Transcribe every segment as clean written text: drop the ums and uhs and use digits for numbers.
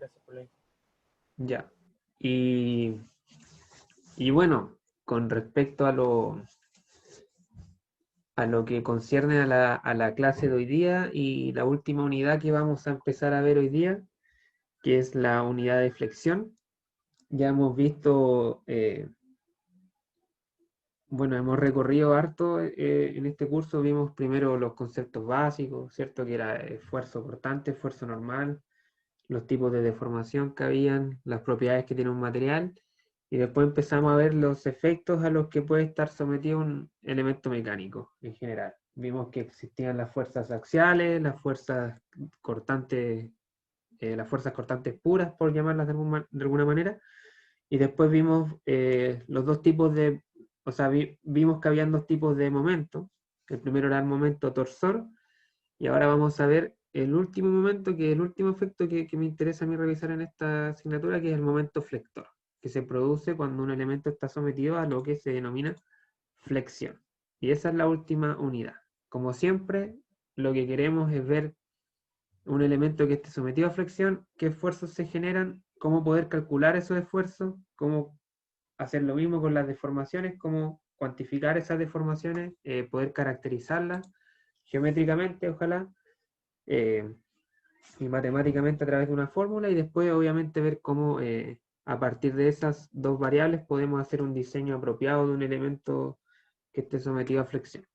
gracias por la info. Ya. Y, y bueno, con respecto a lo que concierne a la clase de hoy día y la última unidad que vamos a empezar a ver hoy día, que es la unidad de flexión, ya hemos visto, bueno, hemos recorrido harto en este curso, vimos primero los conceptos básicos, ¿cierto? Que era esfuerzo cortante, esfuerzo normal, los tipos de deformación que habían, las propiedades que tiene un material, y después empezamos a ver los efectos a los que puede estar sometido un elemento mecánico en general. Vimos que existían las fuerzas axiales, las fuerzas cortantes puras, por llamarlas de alguna manera, y después vimos los dos tipos o sea, vimos que habían dos tipos de momentos. El primero era el momento torsor, y ahora vamos a ver el último momento, que es el último efecto que me interesa a mí revisar en esta asignatura, que es el momento flector, que se produce cuando un elemento está sometido a lo que se denomina flexión. Y esa es la última unidad. Como siempre, lo que queremos es ver un elemento que esté sometido a flexión, qué esfuerzos se generan, cómo poder calcular esos esfuerzos, cómo hacer lo mismo con las deformaciones, cómo cuantificar esas deformaciones, poder caracterizarlas geométricamente, ojalá, eh, y matemáticamente a través de una fórmula, y después obviamente ver cómo a partir de esas dos variables podemos hacer un diseño apropiado de un elemento que esté sometido a flexión.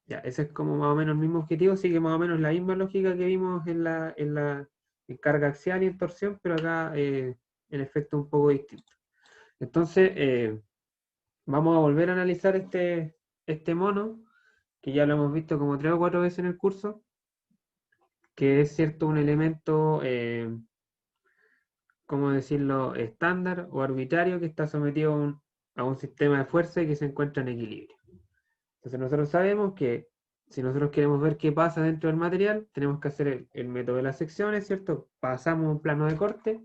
Ya, ese es como más o menos el mismo objetivo, sigue más o menos la misma lógica que vimos en carga axial y en torsión, pero acá el efecto es un poco distinto. Entonces, vamos a volver a analizar este mono, que ya lo hemos visto como 3 o 4 veces en el curso, que es cierto un elemento, ¿cómo decirlo?, estándar o arbitrario que está sometido a un sistema de fuerza y que se encuentra en equilibrio. Entonces nosotros sabemos que si nosotros queremos ver qué pasa dentro del material, tenemos que hacer el método de las secciones, ¿cierto? Pasamos un plano de corte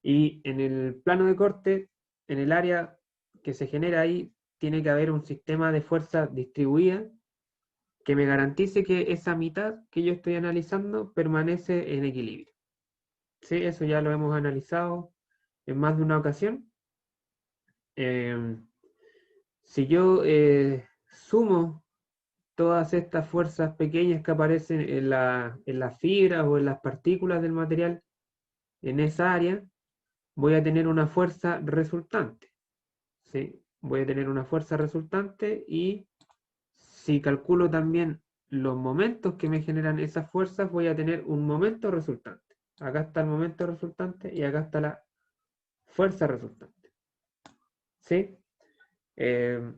y en el plano de corte, en el área que se genera ahí, tiene que haber un sistema de fuerza distribuida que me garantice que esa mitad que yo estoy analizando permanece en equilibrio. Sí, eso ya lo hemos analizado en más de una ocasión. Si yo sumo todas estas fuerzas pequeñas que aparecen en las fibras o en las partículas del material en esa área, voy a tener una fuerza resultante. ¿Sí? Voy a tener una fuerza resultante, y si calculo también los momentos que me generan esas fuerzas, voy a tener un momento resultante. Acá está el momento resultante y acá está la fuerza resultante. ¿Sí? Eh,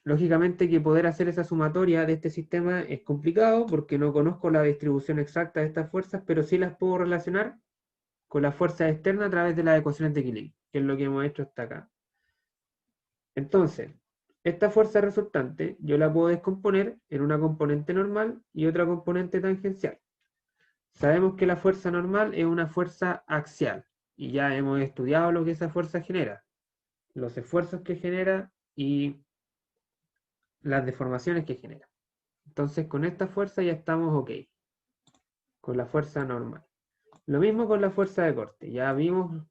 Lógicamente que poder hacer esa sumatoria de este sistema es complicado porque no conozco la distribución exacta de estas fuerzas, pero sí las puedo relacionar con las fuerzas externas a través de las ecuaciones de equilibrio, que es lo que hemos hecho hasta acá. Entonces, esta fuerza resultante yo la puedo descomponer en una componente normal y otra componente tangencial. Sabemos que la fuerza normal es una fuerza axial y ya hemos estudiado lo que esa fuerza genera, los esfuerzos que genera y las deformaciones que genera. Entonces con esta fuerza ya estamos ok, con la fuerza normal. Lo mismo con la fuerza de corte, ya vimos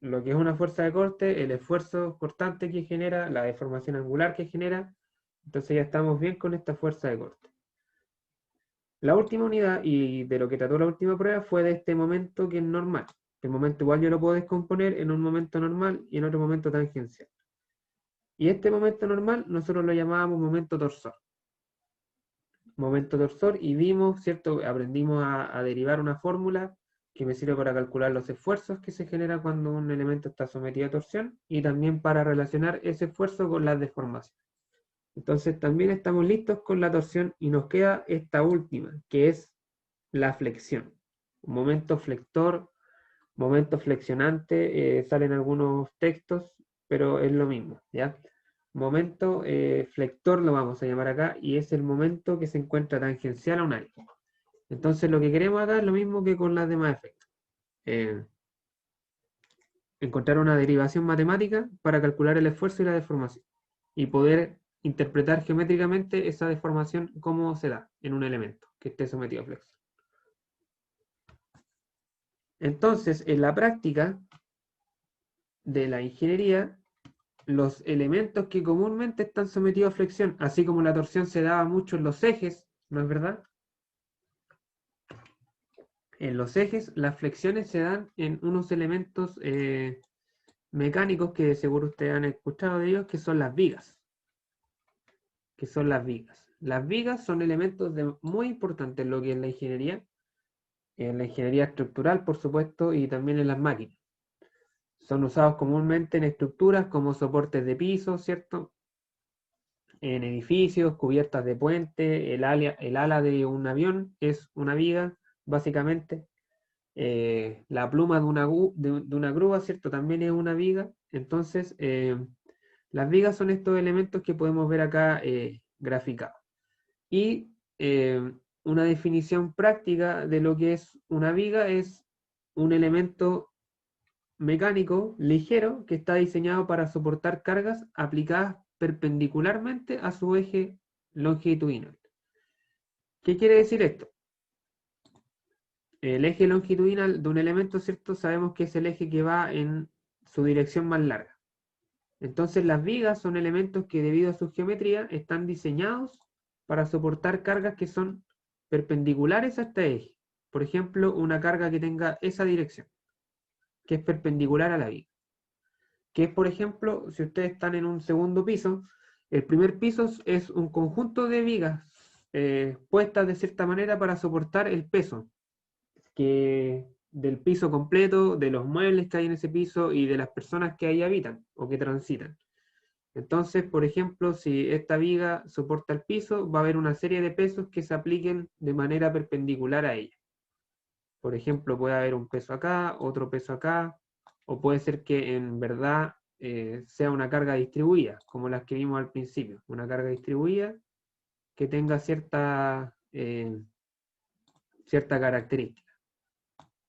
lo que es una fuerza de corte, el esfuerzo cortante que genera, la deformación angular que genera, entonces ya estamos bien con esta fuerza de corte. La última unidad, y de lo que trató la última prueba, fue de este momento que es normal. El momento igual yo lo puedo descomponer en un momento normal y en otro momento tangencial. Y este momento normal nosotros lo llamábamos momento torsor. Momento torsor, y vimos, ¿cierto? Aprendimos a derivar una fórmula que me sirve para calcular los esfuerzos que se generan cuando un elemento está sometido a torsión y también para relacionar ese esfuerzo con las deformaciones. Entonces también estamos listos con la torsión y nos queda esta última, que es la flexión. Momento flector, momento flexionante, salen algunos textos, pero es lo mismo, ¿ya? Momento flector lo vamos a llamar acá, y es el momento que se encuentra tangencial a un área. Entonces lo que queremos acá es lo mismo que con las demás efectos. Encontrar una derivación matemática para calcular el esfuerzo y la deformación, y poder interpretar geométricamente esa deformación, cómo se da en un elemento que esté sometido a flexión. Entonces, en la práctica de la ingeniería, los elementos que comúnmente están sometidos a flexión, así como la torsión se daba mucho en los ejes, ¿no es verdad? En los ejes, las flexiones se dan en unos elementos mecánicos que seguro ustedes han escuchado de ellos, que son las vigas. Las vigas son elementos muy importantes en lo que es en la ingeniería estructural, por supuesto, y también en las máquinas. Son usados comúnmente en estructuras como soportes de piso, ¿cierto? En edificios, cubiertas de puente, el ala de un avión es una viga, básicamente. La pluma de una grúa, ¿cierto? También es una viga. Entonces, las vigas son estos elementos que podemos ver acá graficados. Y una definición práctica de lo que es una viga es un elemento mecánico ligero que está diseñado para soportar cargas aplicadas perpendicularmente a su eje longitudinal. ¿Qué quiere decir esto? El eje longitudinal de un elemento, ¿cierto? Sabemos que es el eje que va en su dirección más larga. Entonces las vigas son elementos que debido a su geometría están diseñados para soportar cargas que son perpendiculares a este eje. Por ejemplo, una carga que tenga esa dirección, que es perpendicular a la viga. Que es, por ejemplo, si ustedes están en un segundo piso, el primer piso es un conjunto de vigas puestas de cierta manera para soportar el peso del piso completo, de los muebles que hay en ese piso y de las personas que ahí habitan o que transitan. Entonces, por ejemplo, si esta viga soporta el piso, va a haber una serie de pesos que se apliquen de manera perpendicular a ella. Por ejemplo, puede haber un peso acá, otro peso acá, o puede ser que en verdad sea una carga distribuida, como las que vimos al principio. Una carga distribuida que tenga cierta característica.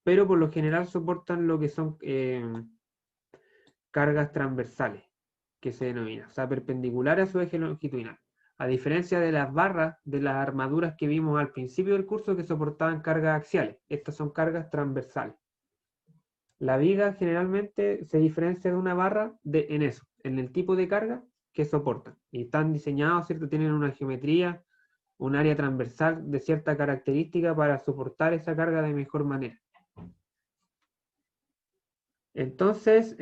Pero por lo general soportan lo que son cargas transversales, que se denomina, o sea, perpendicular a su eje longitudinal. A diferencia de las barras de las armaduras que vimos al principio del curso que soportaban cargas axiales, estas son cargas transversales. La viga generalmente se diferencia de una barra en eso, en el tipo de carga que soportan. Y están diseñados, ¿cierto? Tienen una geometría, un área transversal de cierta característica para soportar esa carga de mejor manera. Entonces,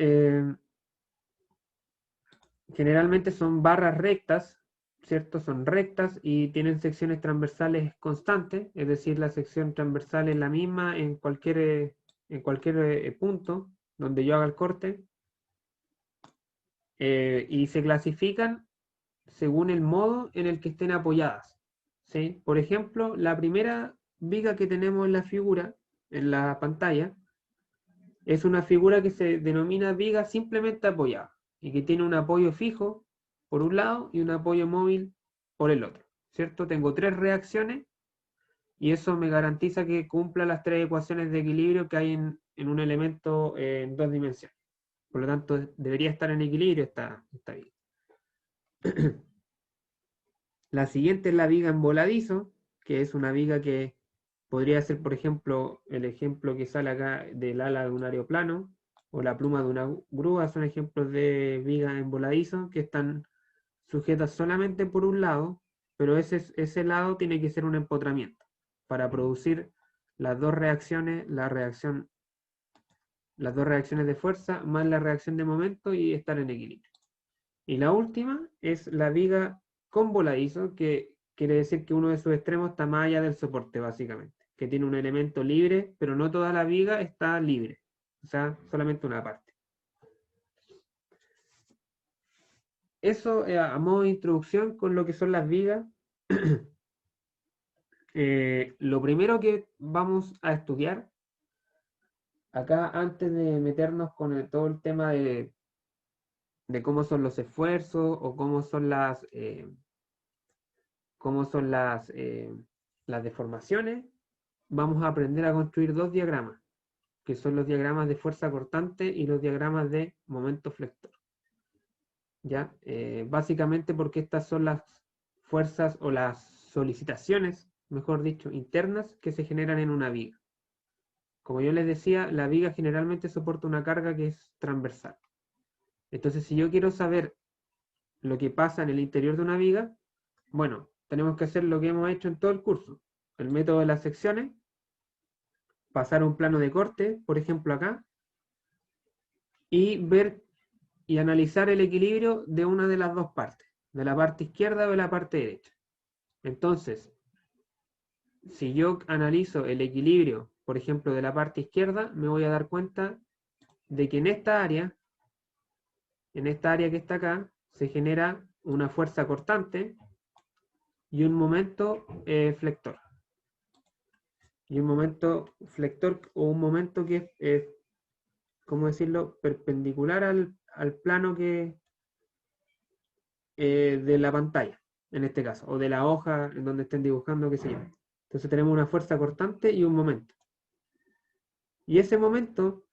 generalmente son barras rectas, ¿cierto? Son rectas y tienen secciones transversales constantes, es decir, la sección transversal es la misma en cualquier punto donde yo haga el corte, y se clasifican según el modo en el que estén apoyadas, ¿sí? Por ejemplo, la primera viga que tenemos en la figura, en la pantalla, es una figura que se denomina viga simplemente apoyada y que tiene un apoyo fijo por un lado y un apoyo móvil por el otro, ¿cierto? Tengo tres reacciones y eso me garantiza que cumpla las tres ecuaciones de equilibrio que hay en un elemento en dos dimensiones. Por lo tanto, debería estar en equilibrio esta viga. La siguiente es la viga en voladizo, que es una viga que podría ser, por ejemplo, el ejemplo que sale acá del ala de un aeroplano o la pluma de una grúa, son ejemplos de vigas en voladizo que están sujetas solamente por un lado, pero ese lado tiene que ser un empotramiento para producir las dos reacciones, las dos reacciones de fuerza más la reacción de momento y estar en equilibrio. Y la última es la viga con voladizo, que quiere decir que uno de sus extremos está más allá del soporte, básicamente, que tiene un elemento libre, pero no toda la viga está libre, o sea, solamente una parte. Eso a modo de introducción con lo que son las vigas. Lo primero que vamos a estudiar acá, antes de meternos con todo el tema de cómo son los esfuerzos o cómo son las deformaciones, vamos a aprender a construir dos diagramas, que son los diagramas de fuerza cortante y los diagramas de momento flector. ¿Ya? Básicamente porque estas son las fuerzas o las solicitaciones, mejor dicho, internas que se generan en una viga. como yo les decía, la viga generalmente soporta una carga que es transversal. Entonces, si yo quiero saber lo que pasa en el interior de una viga, bueno, tenemos que hacer lo que hemos hecho en todo el curso. El método de las secciones, pasar un plano de corte, por ejemplo acá, y ver y analizar el equilibrio de una de las dos partes, de la parte izquierda o de la parte derecha. Entonces, si yo analizo el equilibrio, por ejemplo, de la parte izquierda, me voy a dar cuenta de que en esta área que está acá, se genera una fuerza cortante y un momento flector. Y un momento flector o un momento que es, ¿cómo decirlo?, perpendicular al plano de la pantalla, en este caso, o de la hoja en donde estén dibujando, qué sé yo. Entonces tenemos una fuerza cortante y un momento. Y ese momento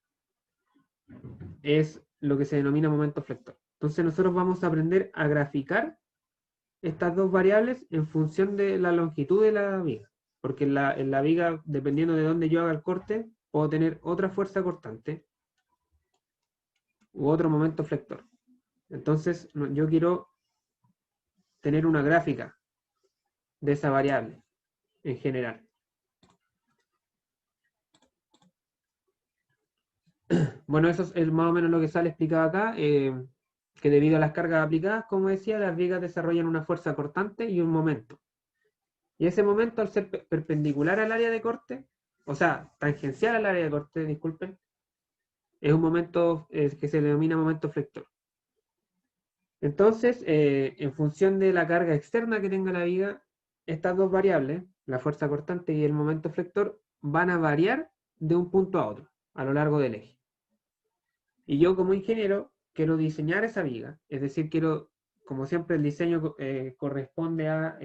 es lo que se denomina momento flector. Entonces nosotros vamos a aprender a graficar estas dos variables en función de la longitud de la viga. Porque en la viga, dependiendo de dónde yo haga el corte, puedo tener otra fuerza cortante u otro momento flector. Entonces yo quiero tener una gráfica de esa variable en general. Bueno, eso es más o menos lo que sale explicado acá, que debido a las cargas aplicadas, como decía, las vigas desarrollan una fuerza cortante y un momento. Y ese momento, al ser perpendicular al área de corte, o sea, tangencial al área de corte, disculpen, es un momento que se denomina momento flector. Entonces, en función de la carga externa que tenga la viga, estas dos variables, la fuerza cortante y el momento flector, van a variar de un punto a otro, a lo largo del eje. Y yo como ingeniero quiero diseñar esa viga, es decir, quiero, como siempre el diseño corresponde a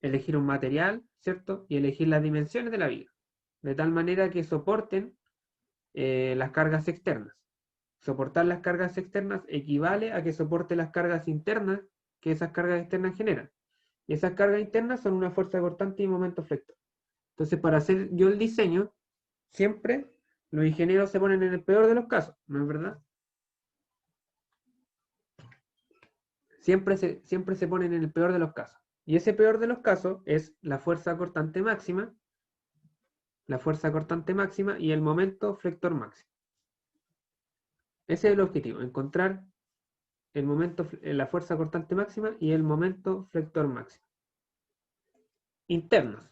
elegir un material, ¿cierto? Y elegir las dimensiones de la viga, de tal manera que soporten las cargas externas. Soportar las cargas externas equivale a que soporte las cargas internas que esas cargas externas generan. Y esas cargas internas son una fuerza cortante y momento flector. Entonces, para hacer yo el diseño, siempre los ingenieros se ponen en el peor de los casos, ¿no es verdad? Siempre se ponen en el peor de los casos. Y ese peor de los casos es la fuerza cortante máxima y el momento flector máximo. Ese es el objetivo, encontrar el momento, la fuerza cortante máxima y el momento flector máximo. Internos,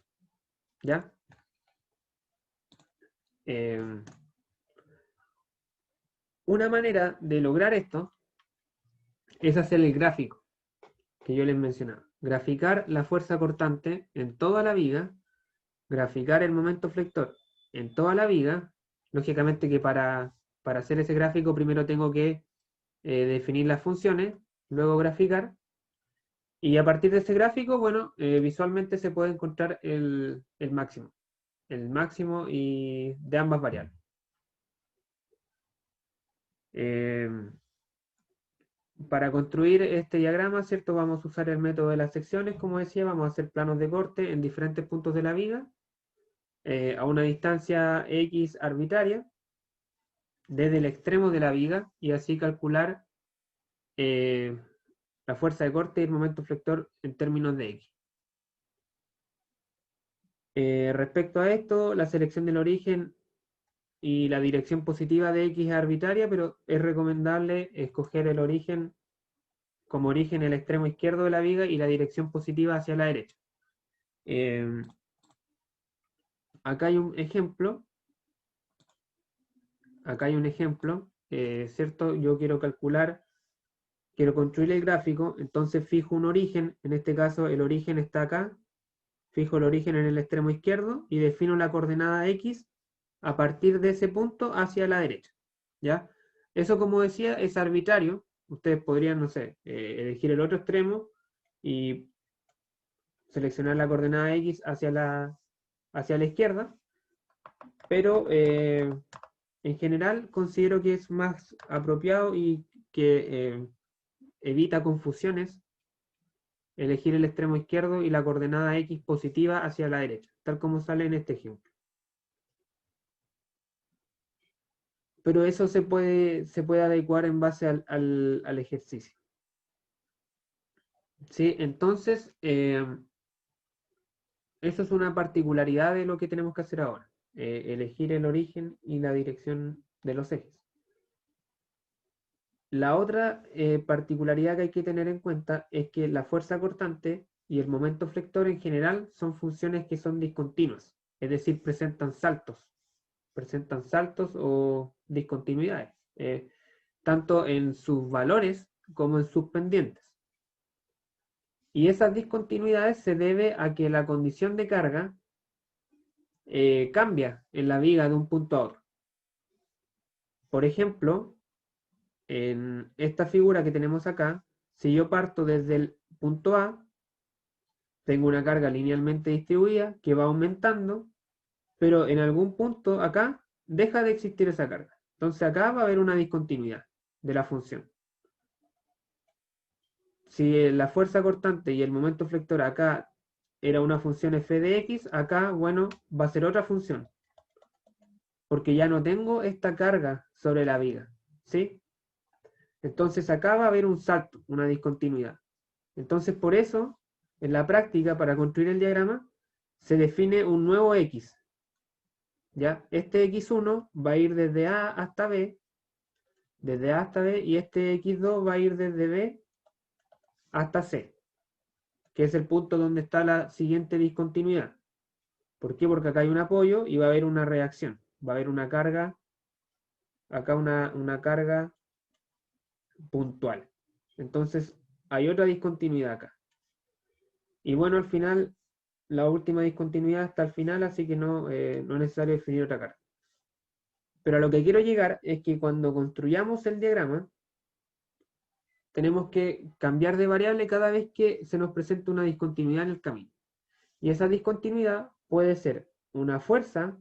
¿ya? Una manera de lograr esto es hacer el gráfico que yo les mencionaba. Graficar la fuerza cortante en toda la viga, graficar el momento flector en toda la viga. Lógicamente que para hacer ese gráfico primero tengo que definir las funciones, luego graficar, y a partir de ese gráfico, bueno, visualmente se puede encontrar el máximo y de ambas variables. Para construir este diagrama, ¿cierto? Vamos a usar el método de las secciones, como decía, vamos a hacer planos de corte en diferentes puntos de la viga, a una distancia X arbitraria, desde el extremo de la viga, y así calcular la fuerza de corte y el momento flector en términos de X. Respecto a esto, la selección del origen y la dirección positiva de X es arbitraria, pero es recomendable escoger el origen como origen el extremo izquierdo de la viga y la dirección positiva hacia la derecha. Acá hay un ejemplo. ¿Cierto? Yo quiero construir el gráfico, entonces fijo un origen, en este caso el origen está acá, fijo el origen en el extremo izquierdo y defino la coordenada X a partir de ese punto hacia la derecha, ¿ya? Eso, como decía, es arbitrario. Ustedes podrían, no sé, elegir el otro extremo y seleccionar la coordenada X hacia la izquierda, pero en general considero que es más apropiado y que evita confusiones elegir el extremo izquierdo y la coordenada X positiva hacia la derecha, tal como sale en este ejemplo. pero eso se puede adecuar en base al ejercicio. ¿Sí? Entonces, eso es una particularidad de lo que tenemos que hacer ahora, elegir el origen y la dirección de los ejes. La otra particularidad que hay que tener en cuenta es que la fuerza cortante y el momento flector en general son funciones que son discontinuas, es decir, presentan saltos o discontinuidades, tanto en sus valores como en sus pendientes. Y esas discontinuidades se debe a que la condición de carga cambia en la viga de un punto a otro. Por ejemplo, en esta figura que tenemos acá, si yo parto desde el punto A, tengo una carga linealmente distribuida que va aumentando, pero en algún punto acá deja de existir esa carga. Entonces acá va a haber una discontinuidad de la función. Si la fuerza cortante y el momento flector acá era una función f de x, acá, bueno, va a ser otra función, porque ya no tengo esta carga sobre la viga, ¿sí? Entonces acá va a haber un salto, una discontinuidad. Entonces por eso, en la práctica, para construir el diagrama, se define un nuevo x, ¿ya? Este x1 va a ir desde A hasta B, y este x2 va a ir desde B hasta C, que es el punto donde está la siguiente discontinuidad. ¿Por qué? Porque acá hay un apoyo y va a haber una reacción, va a haber una carga, acá una carga puntual. Entonces hay otra discontinuidad acá. Y bueno, al final, la última discontinuidad está al final, así que no es necesario definir otra carga. Pero a lo que quiero llegar es que cuando construyamos el diagrama, tenemos que cambiar de variable cada vez que se nos presenta una discontinuidad en el camino. Y esa discontinuidad puede ser una fuerza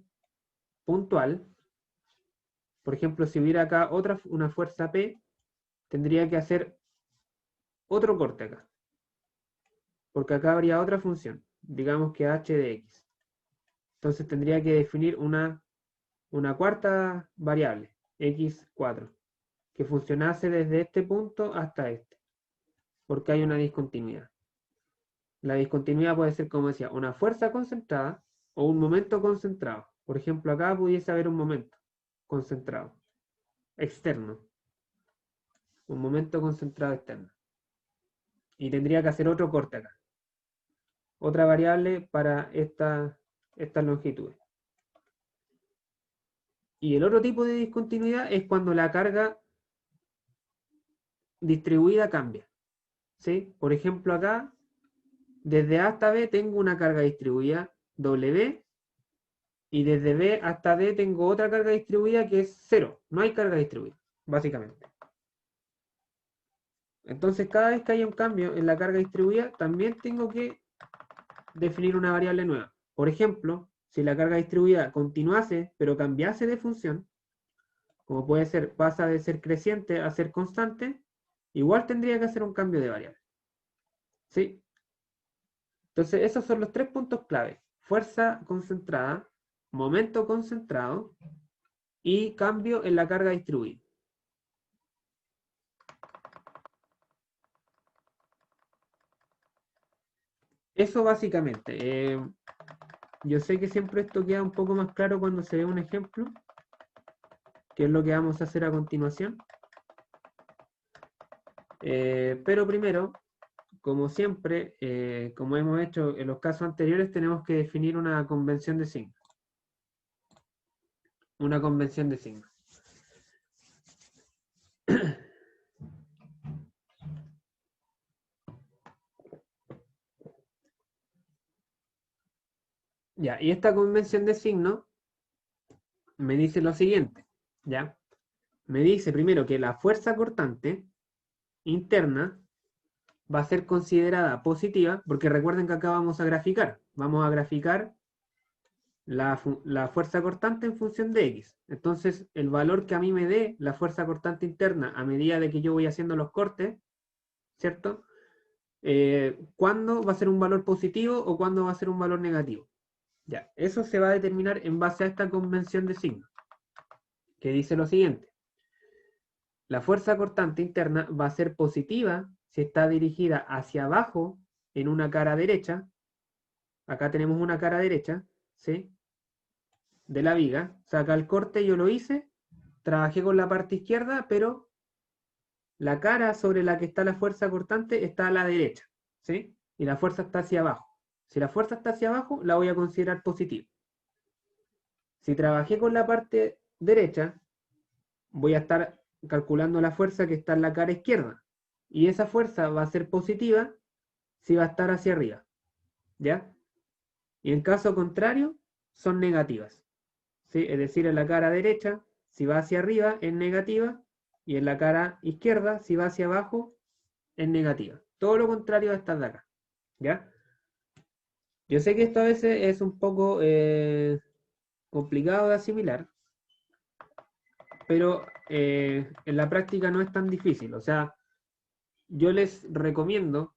puntual. Por ejemplo, si hubiera acá una fuerza P, tendría que hacer otro corte acá. Porque acá habría otra función, digamos que h de x. Entonces tendría que definir una cuarta variable, x4, que funcionase desde este punto hasta este, porque hay una discontinuidad. La discontinuidad puede ser, como decía, una fuerza concentrada o un momento concentrado. Por ejemplo, acá pudiese haber un momento concentrado, externo, un momento concentrado externo. Y tendría que hacer otro corte acá. Otra variable para estas longitudes. Y el otro tipo de discontinuidad es cuando la carga distribuida cambia. ¿Sí? Por ejemplo, acá, desde A hasta B tengo una carga distribuida W, y desde B hasta D tengo otra carga distribuida que es 0. No hay carga distribuida, básicamente. Entonces, cada vez que haya un cambio en la carga distribuida, también tengo que definir una variable nueva. Por ejemplo, si la carga distribuida continuase, pero cambiase de función, como puede ser, pasa de ser creciente a ser constante, igual tendría que hacer un cambio de variable. ¿Sí? Entonces, esos son los tres puntos clave. Fuerza concentrada, momento concentrado y cambio en la carga distribuida. Eso básicamente. Yo sé que siempre esto queda un poco más claro cuando se ve un ejemplo, que es lo que vamos a hacer a continuación. Pero primero, como siempre, como hemos hecho en los casos anteriores, tenemos que definir una convención de signos. Una convención de signos. Ya, y esta convención de signos me dice lo siguiente, ¿ya? Me dice primero que la fuerza cortante interna va a ser considerada positiva, porque recuerden que acá vamos a graficar la fuerza cortante en función de x. Entonces, el valor que a mí me dé la fuerza cortante interna a medida de que yo voy haciendo los cortes, ¿cierto? ¿Cuándo va a ser un valor positivo o cuándo va a ser un valor negativo? Ya, eso se va a determinar en base a esta convención de signos. que dice lo siguiente. La fuerza cortante interna va a ser positiva si está dirigida hacia abajo en una cara derecha. Acá tenemos una cara derecha, ¿sí? De la viga. O sea, acá el corte yo lo hice, trabajé con la parte izquierda, pero la cara sobre la que está la fuerza cortante está a la derecha, ¿sí? Y la fuerza está hacia abajo. Si la fuerza está hacia abajo, la voy a considerar positiva. Si trabajé con la parte derecha, voy a estar calculando la fuerza que está en la cara izquierda. Y esa fuerza va a ser positiva si va a estar hacia arriba. ¿Ya? Y en caso contrario, son negativas. ¿Sí? Es decir, en la cara derecha, si va hacia arriba, es negativa. Y en la cara izquierda, si va hacia abajo, es negativa. Todo lo contrario a estas de acá. ¿Ya? Yo sé que esto a veces es un poco complicado de asimilar, pero en la práctica no es tan difícil. O sea, yo les recomiendo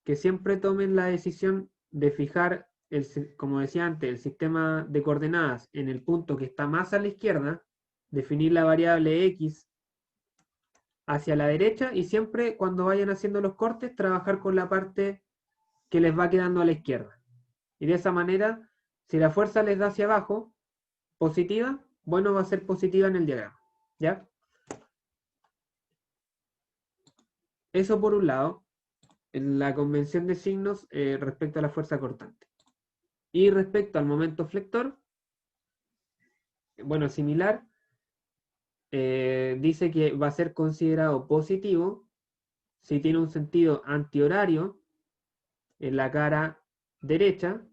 que siempre tomen la decisión de fijar, como decía antes, el sistema de coordenadas en el punto que está más a la izquierda, definir la variable x hacia la derecha y siempre cuando vayan haciendo los cortes trabajar con la parte que les va quedando a la izquierda. Y de esa manera, si la fuerza les da hacia abajo, positiva, bueno, va a ser positiva en el diagrama. ¿Ya? Eso por un lado, en la convención de signos respecto a la fuerza cortante. Y respecto al momento flector, bueno, similar, dice que va a ser considerado positivo si tiene un sentido antihorario en la cara derecha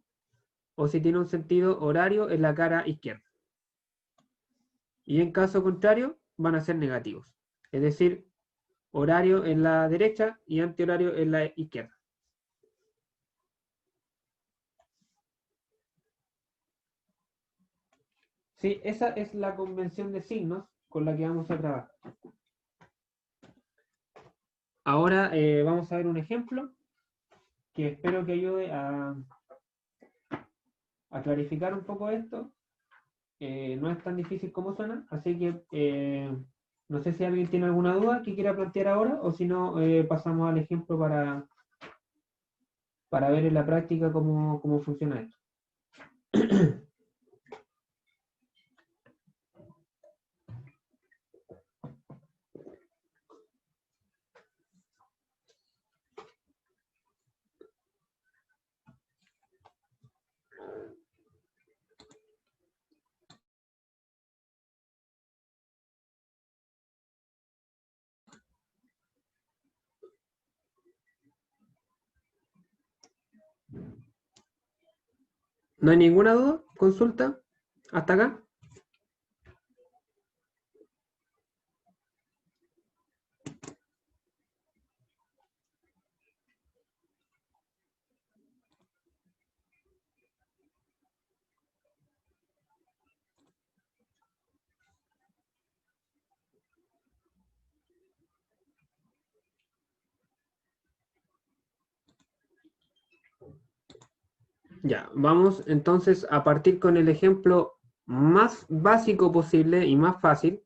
o si tiene un sentido horario en la cara izquierda. Y en caso contrario, van a ser negativos. Es decir, horario en la derecha y antihorario en la izquierda. Sí, esa es la convención de signos con la que vamos a trabajar. Ahora vamos a ver un ejemplo que espero que ayude a clarificar un poco esto. No es tan difícil como suena, así que no sé si alguien tiene alguna duda que quiera plantear ahora o si no, pasamos al ejemplo para ver en la práctica cómo funciona esto. ¿No hay ninguna duda? ¿Consulta? ¿Hasta acá? Ya, vamos entonces a partir con el ejemplo más básico posible y más fácil,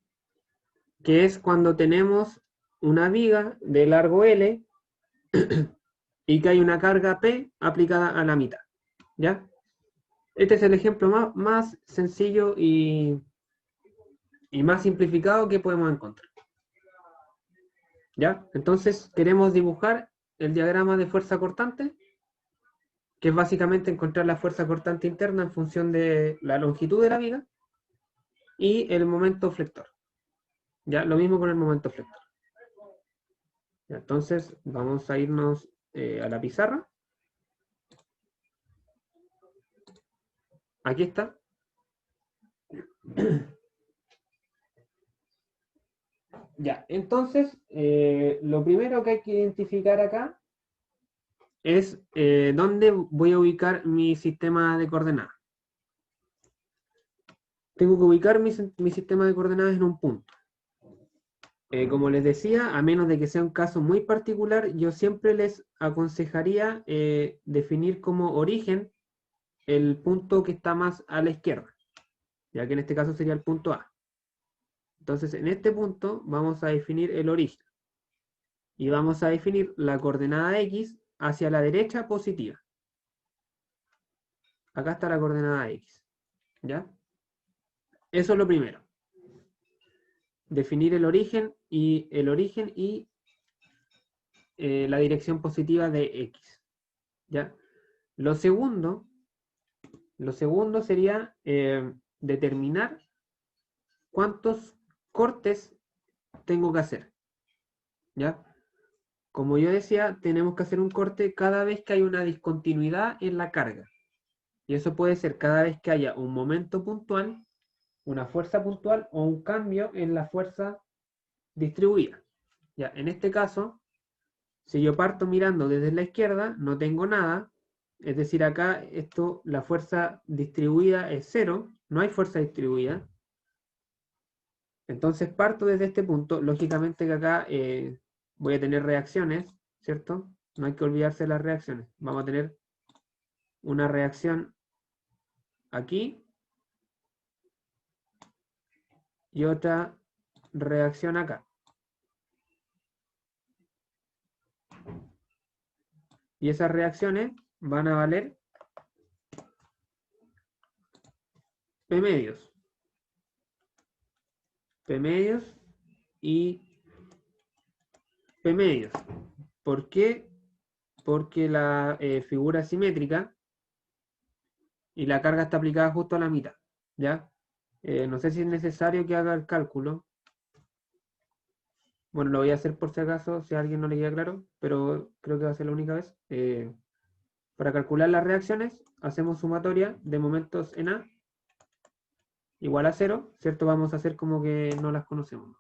que es cuando tenemos una viga de largo L y que hay una carga P aplicada a la mitad. ¿Ya? Este es el ejemplo más sencillo y más simplificado que podemos encontrar. ¿Ya? Entonces queremos dibujar el diagrama de fuerza cortante, que es básicamente encontrar la fuerza cortante interna en función de la longitud de la viga y el momento flector. ¿Ya? Lo mismo con el momento flector. ¿Ya? Entonces vamos a irnos a la pizarra. Aquí está. Ya, entonces lo primero que hay que identificar acá es dónde voy a ubicar mi sistema de coordenadas. Tengo que ubicar mi sistema de coordenadas en un punto. Como les decía, a menos de que sea un caso muy particular, yo siempre les aconsejaría definir como origen el punto que está más a la izquierda, ya que en este caso sería el punto A. Entonces, en este punto vamos a definir el origen. Y vamos a definir la coordenada X hacia la derecha positiva. Acá está la coordenada X. ¿Ya? Eso es lo primero. Definir el origen y la dirección positiva de X. ¿Ya? Lo segundo sería determinar cuántos cortes tengo que hacer. ¿Ya? Como yo decía, tenemos que hacer un corte cada vez que hay una discontinuidad en la carga. Y eso puede ser cada vez que haya un momento puntual, una fuerza puntual o un cambio en la fuerza distribuida. Ya, en este caso, si yo parto mirando desde la izquierda, no tengo nada. Es decir, acá la fuerza distribuida es cero, no hay fuerza distribuida. Entonces parto desde este punto. Lógicamente que acá voy a tener reacciones, ¿cierto? No hay que olvidarse de las reacciones. Vamos a tener una reacción aquí y otra reacción acá. Y esas reacciones van a valer P medios. P medios y P medios. ¿Por qué? Porque la figura es simétrica y la carga está aplicada justo a la mitad. ¿Ya? No sé si es necesario que haga el cálculo. Bueno, lo voy a hacer por si acaso, si a alguien no le queda claro, pero creo que va a ser la única vez. Para calcular las reacciones, hacemos sumatoria de momentos en A igual a 0, ¿cierto? Vamos a hacer como que no las conocemos.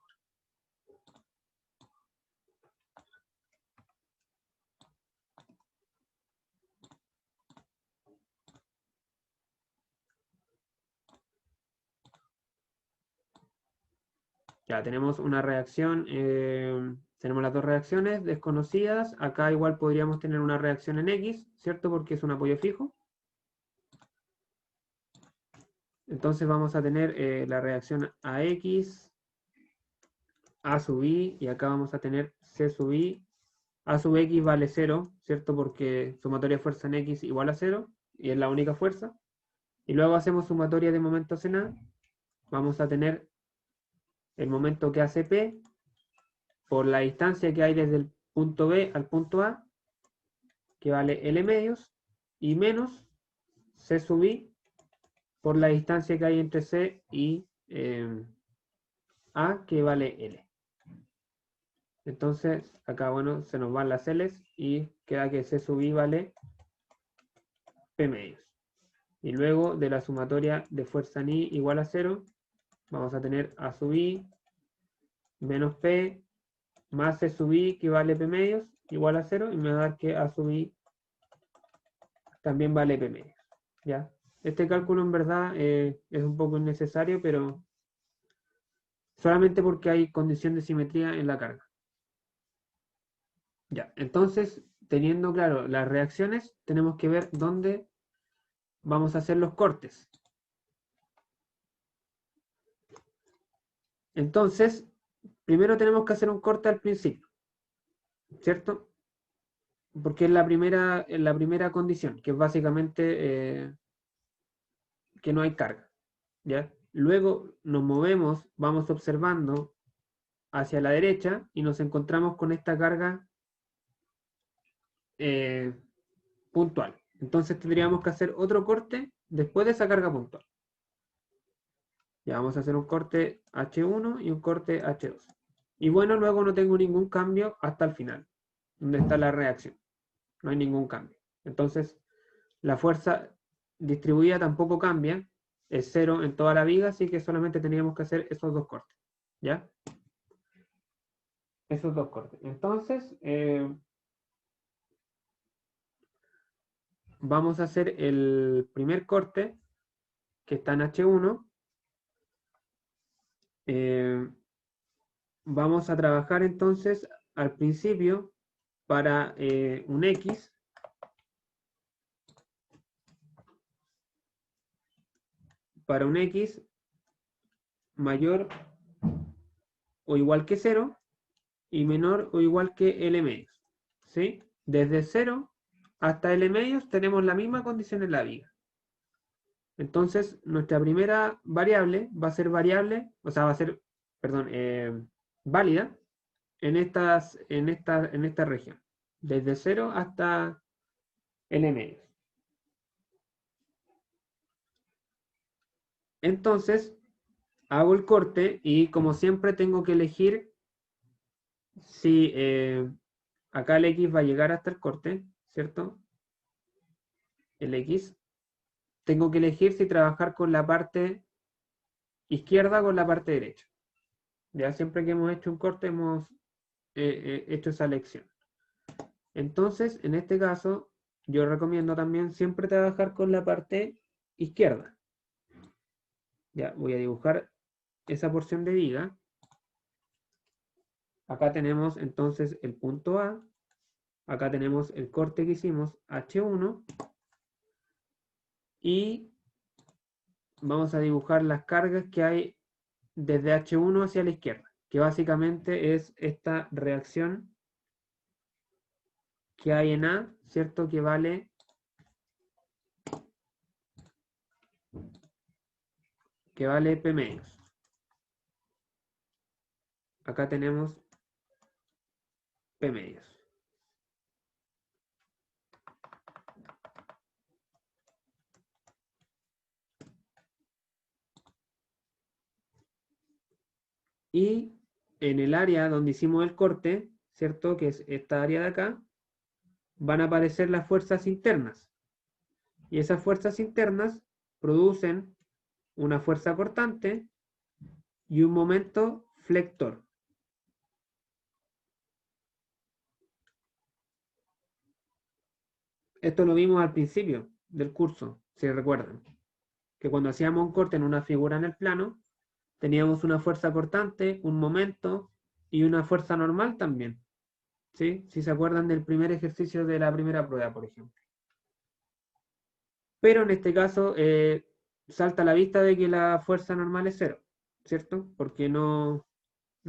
Ya tenemos una reacción, tenemos las dos reacciones desconocidas. Acá igual podríamos tener una reacción en X, ¿cierto? Porque es un apoyo fijo. Entonces vamos a tener la reacción AX, A sub I, y acá vamos a tener C sub I. A sub X vale 0, ¿cierto? Porque sumatoria de fuerza en X igual a 0, y es la única fuerza. Y luego hacemos sumatoria de momentos en A. Vamos a tener el momento que hace P por la distancia que hay desde el punto B al punto A, que vale L medios, y menos C sub I por la distancia que hay entre C y A, que vale L. Entonces, acá, bueno, se nos van las L's y queda que C sub I vale P medios. Y luego de la sumatoria de fuerza en I igual a 0, vamos a tener A sub I menos P más C sub I, que vale P medios, igual a 0, y me va a dar que A sub I también vale P medios. ¿Ya? Este cálculo en verdad es un poco innecesario, pero solamente porque hay condición de simetría en la carga. Ya, entonces, teniendo claro las reacciones, tenemos que ver dónde vamos a hacer los cortes. Entonces, primero tenemos que hacer un corte al principio, ¿cierto? Porque es la primera condición, que es básicamente que no hay carga, ¿ya? Luego nos movemos, vamos observando hacia la derecha y nos encontramos con esta carga puntual. Entonces tendríamos que hacer otro corte después de esa carga puntual. Ya vamos a hacer un corte H1 y un corte H2. Y bueno, luego no tengo ningún cambio hasta el final, donde está la reacción. No hay ningún cambio. Entonces, la fuerza distribuida tampoco cambia, es 0 en toda la viga, así que solamente teníamos que hacer esos dos cortes. ¿Ya? Esos dos cortes. Entonces, vamos a hacer el primer corte, que está en H1. Vamos a trabajar entonces al principio para un X. Para un X mayor o igual que 0 y menor o igual que L medios. ¿Sí? Desde 0 hasta L medios tenemos la misma condición en la viga. Entonces, nuestra primera variable va a ser variable, o sea, va a ser, perdón, válida en esta región, desde 0 hasta L medios. Entonces, hago el corte y como siempre tengo que elegir si acá el X va a llegar hasta el corte, ¿cierto? El X. Tengo que elegir si trabajar con la parte izquierda o con la parte derecha. Ya siempre que hemos hecho un corte hemos hecho esa elección. Entonces, en este caso, yo recomiendo también siempre trabajar con la parte izquierda. Ya, voy a dibujar esa porción de viga. Acá tenemos entonces el punto A. Acá tenemos el corte que hicimos, H1. Y vamos a dibujar las cargas que hay desde H1 hacia la izquierda, que básicamente es esta reacción que hay en A, ¿cierto? Que vale P medios. Acá tenemos P medios. Y en el área donde hicimos el corte, ¿cierto? Que es esta área de acá, van a aparecer las fuerzas internas. Y esas fuerzas internas producen una fuerza cortante y un momento flector. Esto lo vimos al principio del curso, si recuerdan, que cuando hacíamos un corte en una figura en el plano, teníamos una fuerza cortante, un momento y una fuerza normal también. ¿Sí? Si se acuerdan del primer ejercicio de la primera prueba, por ejemplo. Pero en este caso salta a la vista de que la fuerza normal es 0, ¿cierto? Porque no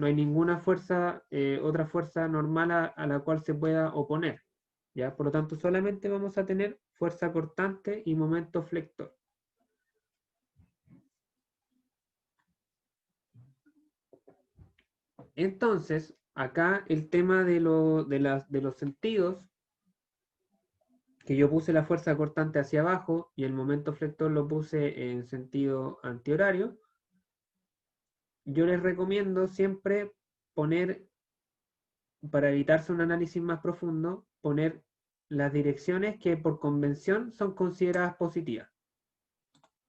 hay ninguna fuerza, otra fuerza normal a la cual se pueda oponer. ¿Ya? Por lo tanto, solamente vamos a tener fuerza cortante y momento flector. Entonces, acá el tema de los sentidos, que yo puse la fuerza cortante hacia abajo y el momento flector lo puse en sentido antihorario, yo les recomiendo siempre poner, para evitarse un análisis más profundo, poner las direcciones que por convención son consideradas positivas.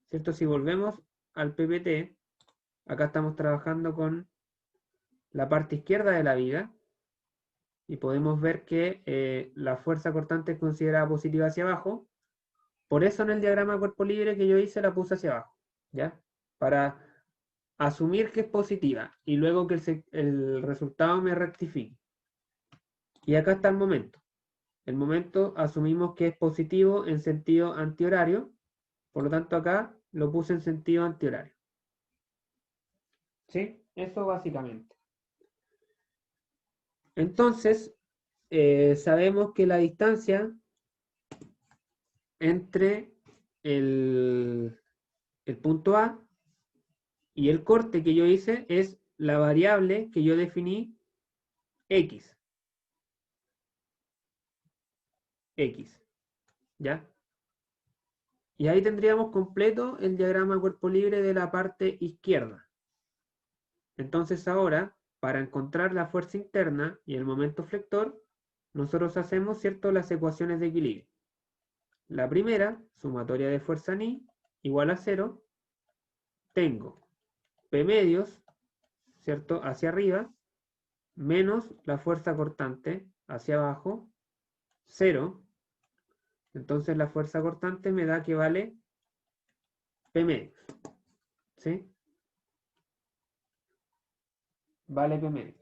¿Cierto? Si volvemos al PPT, acá estamos trabajando con la parte izquierda de la viga y podemos ver que la fuerza cortante es considerada positiva hacia abajo. Por eso en el diagrama cuerpo libre que yo hice la puse hacia abajo, ¿ya? Para asumir que es positiva y luego que el resultado me rectifique. Y acá está el momento. El momento asumimos que es positivo en sentido antihorario, por lo tanto acá lo puse en sentido antihorario. ¿Sí? Eso básicamente. Entonces, sabemos que la distancia entre el punto A y el corte que yo hice es la variable que yo definí X. X. ¿Ya? Y ahí tendríamos completo el diagrama cuerpo libre de la parte izquierda. Entonces ahora, para encontrar la fuerza interna y el momento flector, nosotros hacemos, ¿cierto?, las ecuaciones de equilibrio. La primera, sumatoria de fuerza ni, igual a 0. Tengo P medios, ¿cierto?, hacia arriba, menos la fuerza cortante hacia abajo, 0. Entonces la fuerza cortante me da que vale P medios. ¿Sí? Vale P medios.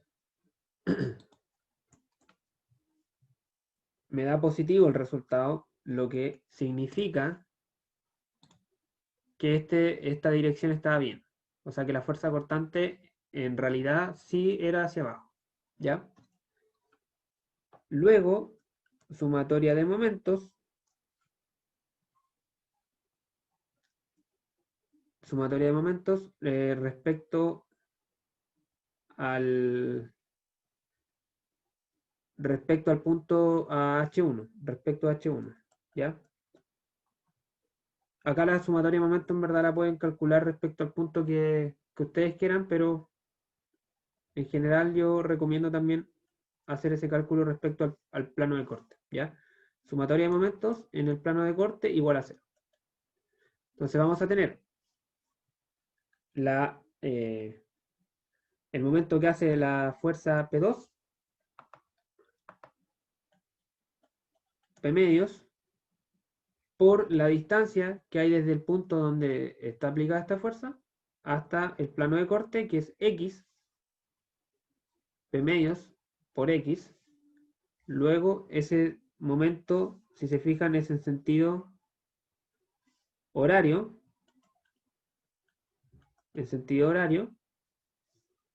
Me da positivo el resultado, lo que significa que esta dirección está bien. O sea que la fuerza cortante en realidad sí era hacia abajo, ¿ya? Luego, sumatoria de momentos. Sumatoria de momentos respecto al punto H1, respecto a H1, ¿ya? Acá la sumatoria de momentos en verdad la pueden calcular respecto al punto que ustedes quieran, pero en general yo recomiendo también hacer ese cálculo respecto al plano de corte, ¿ya? Sumatoria de momentos en el plano de corte igual a 0. Entonces vamos a tener el momento que hace la fuerza P2, P medios, por la distancia que hay desde el punto donde está aplicada esta fuerza hasta el plano de corte, que es X, P medios por X. Luego ese momento, si se fijan, es en sentido horario,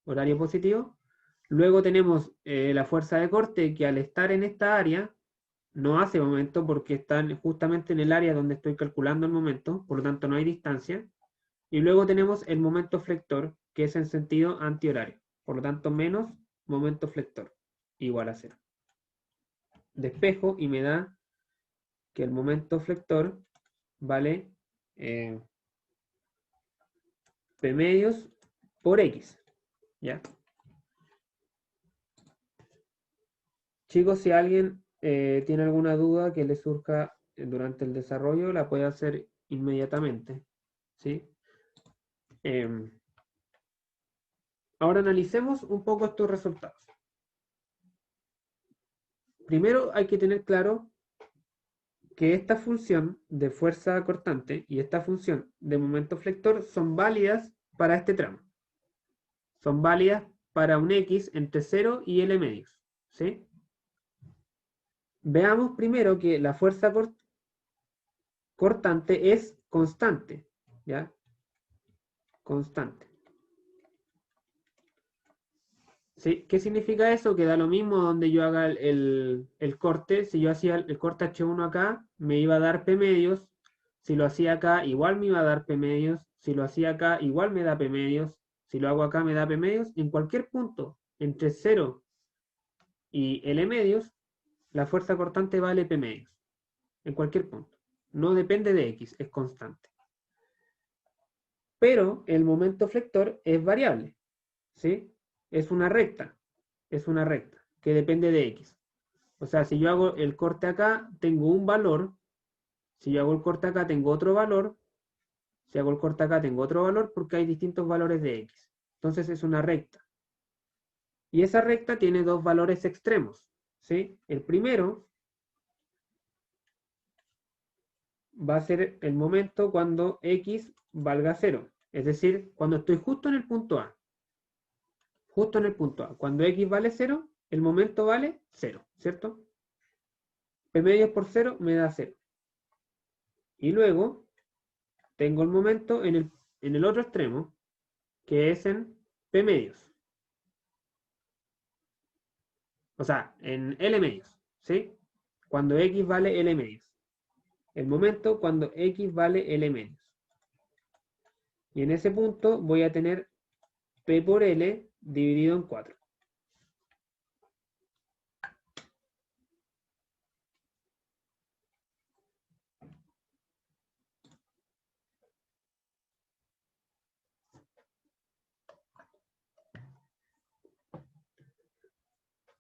horario positivo. Luego tenemos la fuerza de corte, que al estar en esta área no hace momento porque está justamente en el área donde estoy calculando el momento, por lo tanto no hay distancia. Y luego tenemos el momento flector, que es en sentido antihorario, por lo tanto menos momento flector, igual a 0. Despejo y me da que el momento flector vale P medios por X, ¿ya? Chicos, si alguien tiene alguna duda que le surja durante el desarrollo, la puede hacer inmediatamente, ¿sí? Ahora analicemos un poco estos resultados. Primero hay que tener claro que esta función de fuerza cortante y esta función de momento flector son válidas para este tramo. Son válidas para un X entre 0 y L medios, ¿sí? Veamos primero que la fuerza cortante es constante, ¿ya? Constante. ¿Sí? ¿Qué significa eso? Que da lo mismo donde yo haga el corte. Si yo hacía el corte H1 acá, me iba a dar P medios. Si lo hacía acá, igual me iba a dar P medios. Si lo hacía acá, igual me da P medios. Si lo hago acá, me da P medios. En cualquier punto, entre 0 y L medios, la fuerza cortante vale P medios. En cualquier punto. No depende de X, es constante. Pero el momento flector es variable, ¿sí? Es una recta que depende de X. O sea, si yo hago el corte acá, tengo un valor. Si yo hago el corte acá, tengo otro valor. Si hago el corte acá, tengo otro valor porque hay distintos valores de X. Entonces es una recta. Y esa recta tiene dos valores extremos, ¿sí? El primero va a ser el momento cuando X valga 0. Es decir, cuando estoy justo en el punto A. Justo en el punto A. Cuando X vale 0, el momento vale 0, ¿cierto? P medios por 0 me da 0. Y luego tengo el momento en el otro extremo, que es en P medios. O sea, en L medios, ¿sí? Cuando X vale L medios. El momento cuando X vale L medios. Y en ese punto voy a tener P por L dividido en 4.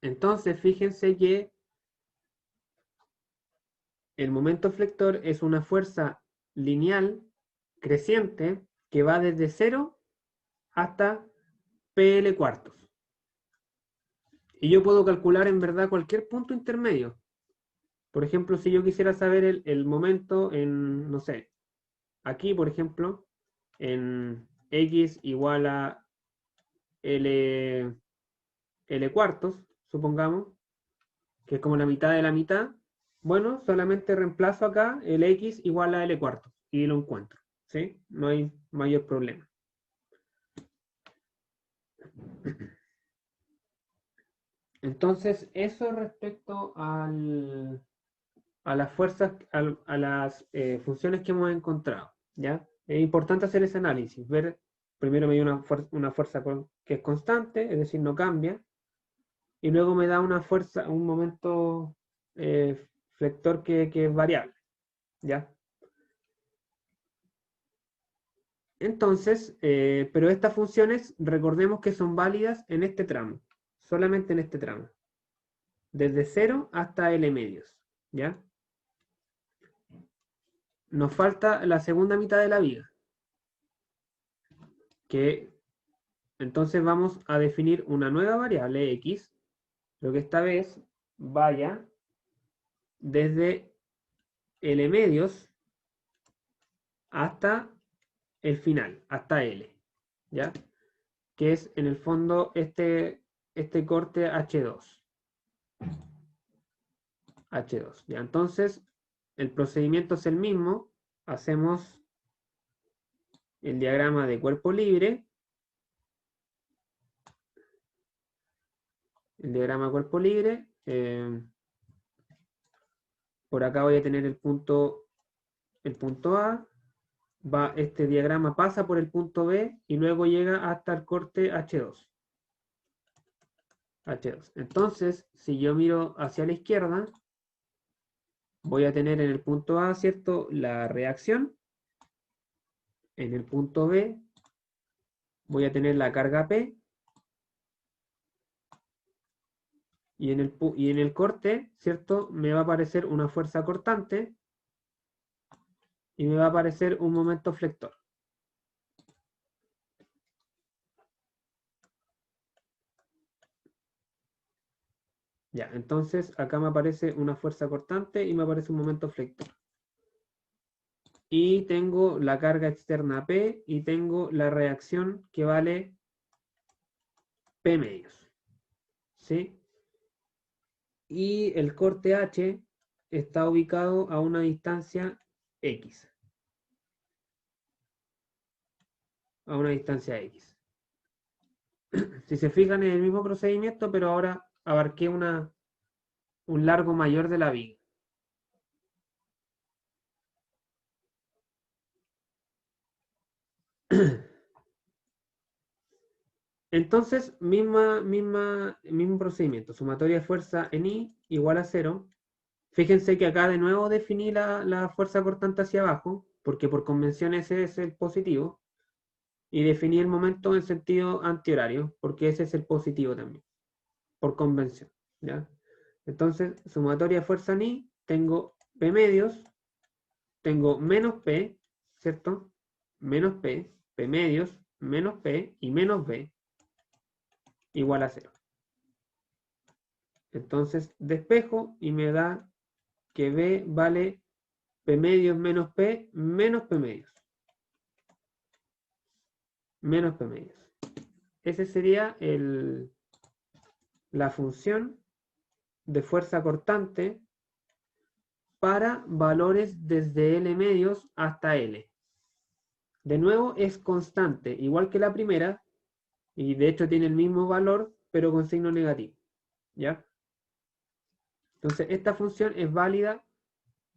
Entonces, fíjense que el momento flector es una fuerza lineal creciente que va desde 0 hasta PL cuartos. Y yo puedo calcular en verdad cualquier punto intermedio. Por ejemplo, si yo quisiera saber el momento en, no sé, aquí, por ejemplo, en X igual a L cuartos, supongamos, que es como la mitad de la mitad, bueno, solamente reemplazo acá el X igual a L cuartos y lo encuentro, ¿sí? No hay mayor problema. Entonces, eso respecto a las fuerzas, a las funciones que hemos encontrado, ¿ya? Es importante hacer ese análisis, ver, primero me dio una fuerza que es constante, es decir, no cambia, y luego me da una fuerza, un momento flector que es variable, ¿ya? Entonces, pero estas funciones, recordemos que son válidas en este tramo, solamente en este tramo, desde 0 hasta L medios, ¿ya? Nos falta la segunda mitad de la viga, que entonces vamos a definir una nueva variable x, lo que esta vez vaya desde L medios hasta el final, hasta L, ¿ya? Que es en el fondo este corte H2. H2, ¿ya? Entonces, el procedimiento es el mismo. Hacemos el diagrama de cuerpo libre. El diagrama de cuerpo libre. Por acá voy a tener el punto A. Este diagrama pasa por el punto B y luego llega hasta el corte H2. H2. Entonces, si yo miro hacia la izquierda, voy a tener en el punto A, ¿cierto?, la reacción. En el punto B voy a tener la carga P. Y en el corte, ¿cierto?, me va a aparecer una fuerza cortante y me va a aparecer un momento flector. Ya, entonces acá me aparece una fuerza cortante y me aparece un momento flector. Y tengo la carga externa P y tengo la reacción que vale P medios. ¿Sí? Y el corte H está ubicado a una distancia X. A una distancia X. Si se fijan en el mismo procedimiento, pero ahora abarqué un largo mayor de la viga. Entonces, mismo procedimiento. Sumatoria de fuerza en I igual a 0. Fíjense que acá de nuevo definí la fuerza cortante hacia abajo, porque por convención ese es el positivo. Y definí el momento en sentido antihorario, porque ese es el positivo también, por convención. ¿Ya? Entonces, sumatoria de fuerza en I, tengo P medios, tengo menos P, ¿cierto? Menos P medios, menos P y menos B igual a 0. Entonces despejo y me da que B vale P medios menos P menos P medios. Menos P medios. Ese sería la función de fuerza cortante para valores desde L medios hasta L. De nuevo es constante, igual que la primera, y de hecho tiene el mismo valor, pero con signo negativo. ¿Ya? Entonces, esta función es válida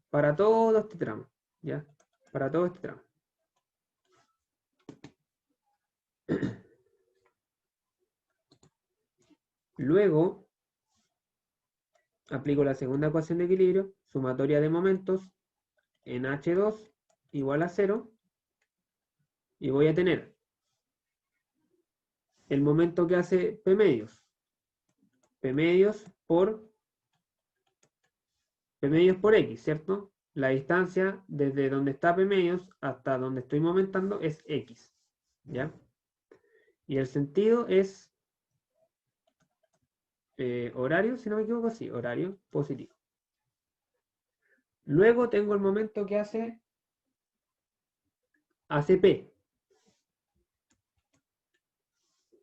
para todo este tramo. ¿Ya? Para todo este tramo. Luego, aplico la segunda ecuación de equilibrio, sumatoria de momentos en H2 igual a 0, y voy a tener el momento que hace P medios. P medios por X, ¿cierto? La distancia desde donde está P medios hasta donde estoy momentando es X. ¿Ya? Y el sentido es horario, si no me equivoco, sí, horario positivo. Luego tengo el momento que hace P.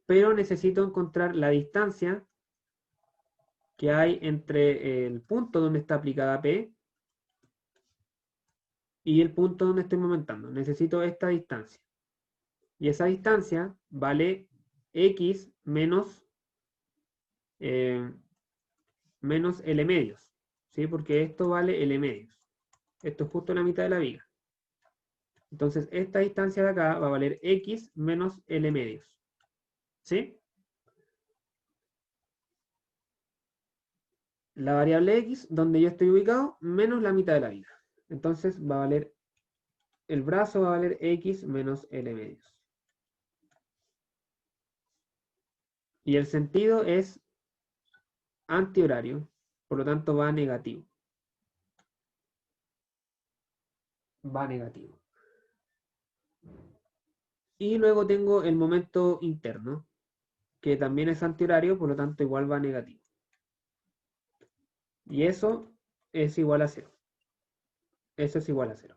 Pero necesito encontrar la distancia que hay entre el punto donde está aplicada P y el punto donde estoy momentando. Necesito esta distancia. Y esa distancia vale X menos L medios, ¿sí? Porque esto vale L medios. Esto es justo la mitad de la viga. Entonces, esta distancia de acá va a valer X menos L medios, ¿sí? La variable X, donde yo estoy ubicado, menos la mitad de la viga. Entonces, va a valer, el brazo va a valer X menos L medios. Y el sentido es antihorario, por lo tanto va negativo. Va negativo. Y luego tengo el momento interno, que también es antihorario, por lo tanto igual va negativo. Y eso es igual a 0. Eso es igual a 0.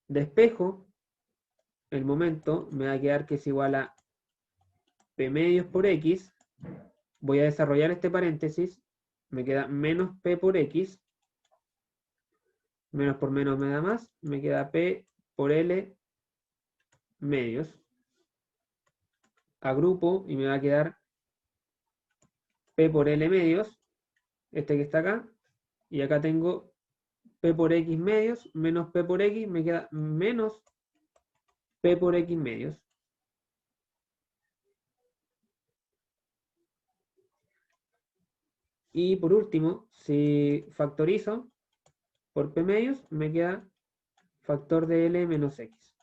Despejo el momento, me va a quedar que es igual a P medios por X. Voy a desarrollar este paréntesis. Me queda menos P por X. Menos por menos me da más. Me queda P por L medios. Agrupo y me va a quedar P por L medios. Este que está acá. Y acá tengo P por X medios menos P por X. Me queda menos P por X medios. Y por último, si factorizo por P medios, me queda factor de L menos X.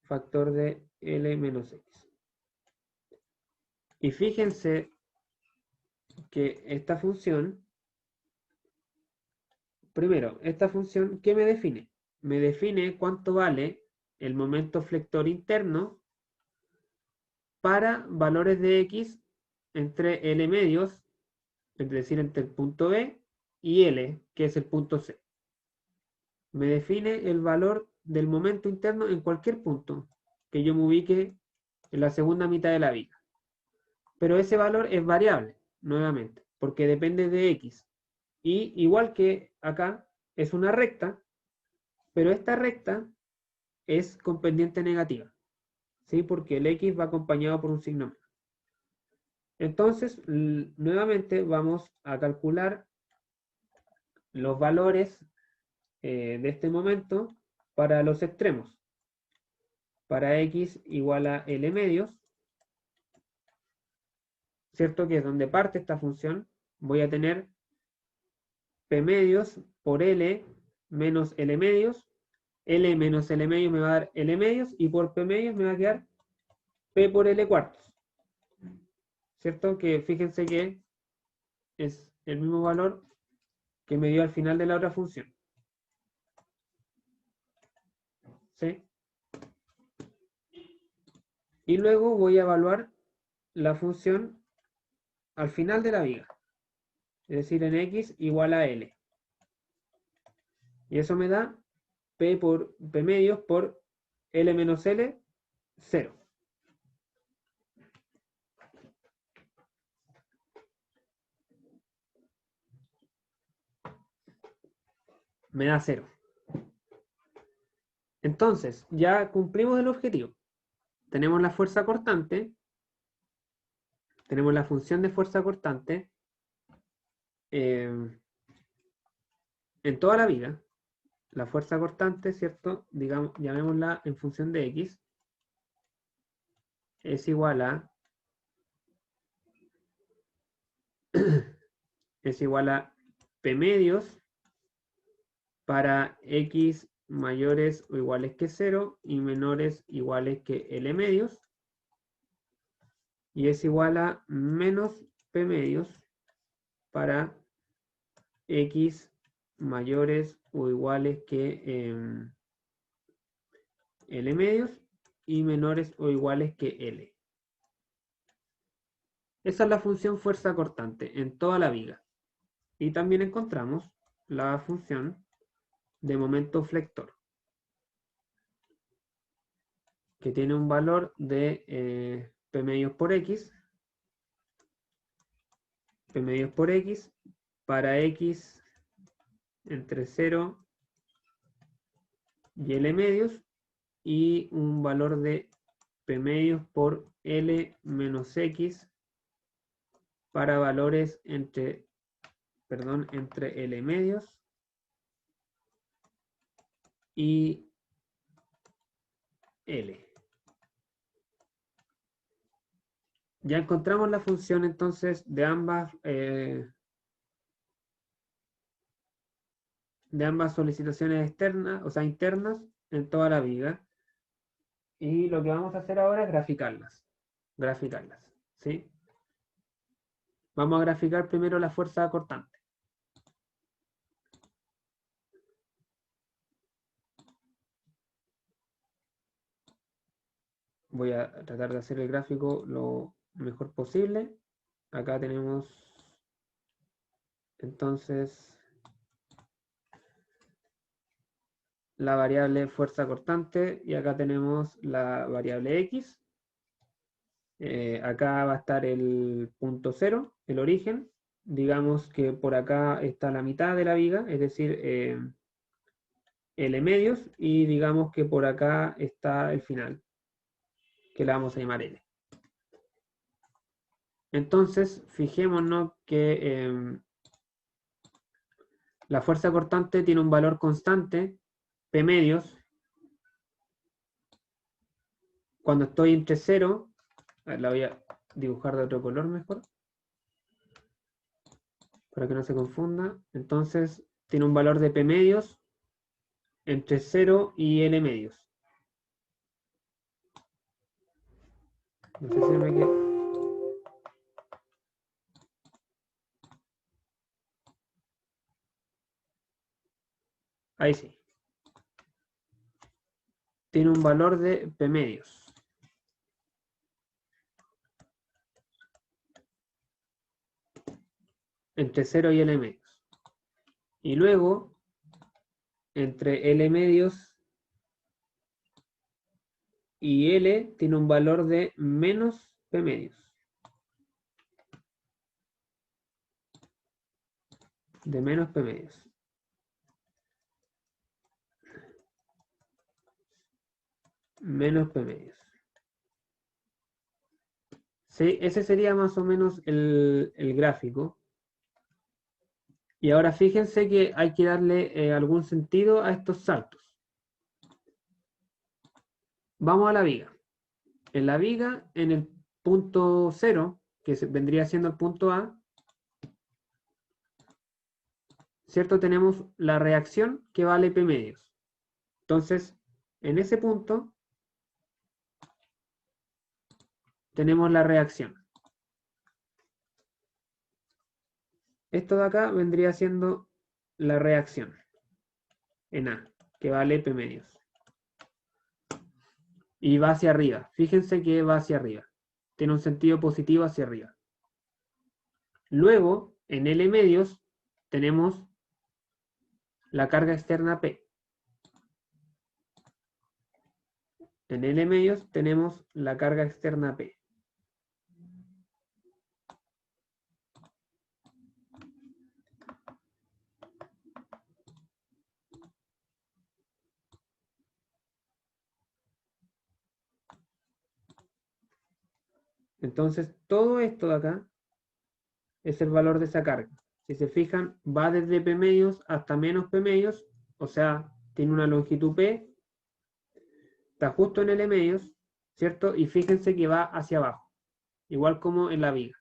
Factor de L menos X. Y fíjense que esta función, primero, esta función, ¿qué me define? Me define cuánto vale el momento flector interno para valores de X entre L medios, es decir, entre el punto B y L, que es el punto C. Me define el valor del momento interno en cualquier punto que yo me ubique en la segunda mitad de la viga. Pero ese valor es variable, nuevamente, porque depende de X. Y igual que acá, es una recta, pero esta recta es con pendiente negativa, ¿sí? Porque el X va acompañado por un signo menos. Entonces, nuevamente vamos a calcular los valores de este momento para los extremos. Para X igual a L medios, ¿cierto? Que es donde parte esta función, voy a tener P medios por L menos L medios. L menos L medios me va a dar L medios y por P medios me va a quedar P por L cuartos. ¿Cierto? Que fíjense que es el mismo valor que me dio al final de la otra función. ¿Sí? Y luego voy a evaluar la función al final de la viga. Es decir, en X igual a L. Y eso me da P por P medios por L menos L, 0. Me da 0. Entonces, ya cumplimos el objetivo. Tenemos la fuerza cortante, tenemos la función de fuerza cortante en toda la viga. La fuerza cortante, ¿cierto? Digamos, llamémosla en función de X, es igual a P medios para X mayores o iguales que 0 y menores iguales que L medios. Y es igual a menos P medios para X mayores o iguales que L medios y menores o iguales que L. Esa es la función fuerza cortante en toda la viga. Y también encontramos la función de momento flector, que tiene un valor de P medios por X. P medios por X para X entre 0 y L medios, y un valor de P medios por L menos X para valores entre L medios y L. Ya encontramos la función entonces de ambas solicitaciones externas, o sea, internas, en toda la viga. Y lo que vamos a hacer ahora es graficarlas. ¿Sí? Vamos a graficar primero la fuerza cortante. Voy a tratar de hacer el gráfico lo mejor posible. Acá tenemos entonces la variable fuerza cortante y acá tenemos la variable X. Acá va a estar el punto 0, el origen. Digamos que por acá está la mitad de la viga, es decir, L medios, y digamos que por acá está el final, que la vamos a llamar L. Entonces, fijémonos que la fuerza cortante tiene un valor constante, P medios, cuando estoy entre 0, la voy a dibujar de otro color mejor, para que no se confunda. Entonces, tiene un valor de P medios entre 0 y L medios. No sé si me queda. Ahí sí. Tiene un valor de P medios. Entre 0 y L medios. Y luego, entre L medios y L, tiene un valor de menos P medios. De menos P medios. Menos P medios. Sí, ese sería más o menos el gráfico. Y ahora fíjense que hay que darle algún sentido a estos saltos. Vamos a la viga. En la viga, en el punto 0, que vendría siendo el punto A, ¿cierto? Tenemos la reacción que vale P medios. Entonces, en ese punto, tenemos la reacción. Esto de acá vendría siendo la reacción en A, que vale P medios. Y va hacia arriba. Fíjense que va hacia arriba. Tiene un sentido positivo hacia arriba. Luego, en L medios, tenemos la carga externa P. En L medios tenemos la carga externa P. Entonces, todo esto de acá es el valor de esa carga. Si se fijan, va desde P medios hasta menos P medios, o sea, tiene una longitud P, está justo en L medios, ¿cierto? Y fíjense que va hacia abajo, igual como en la viga.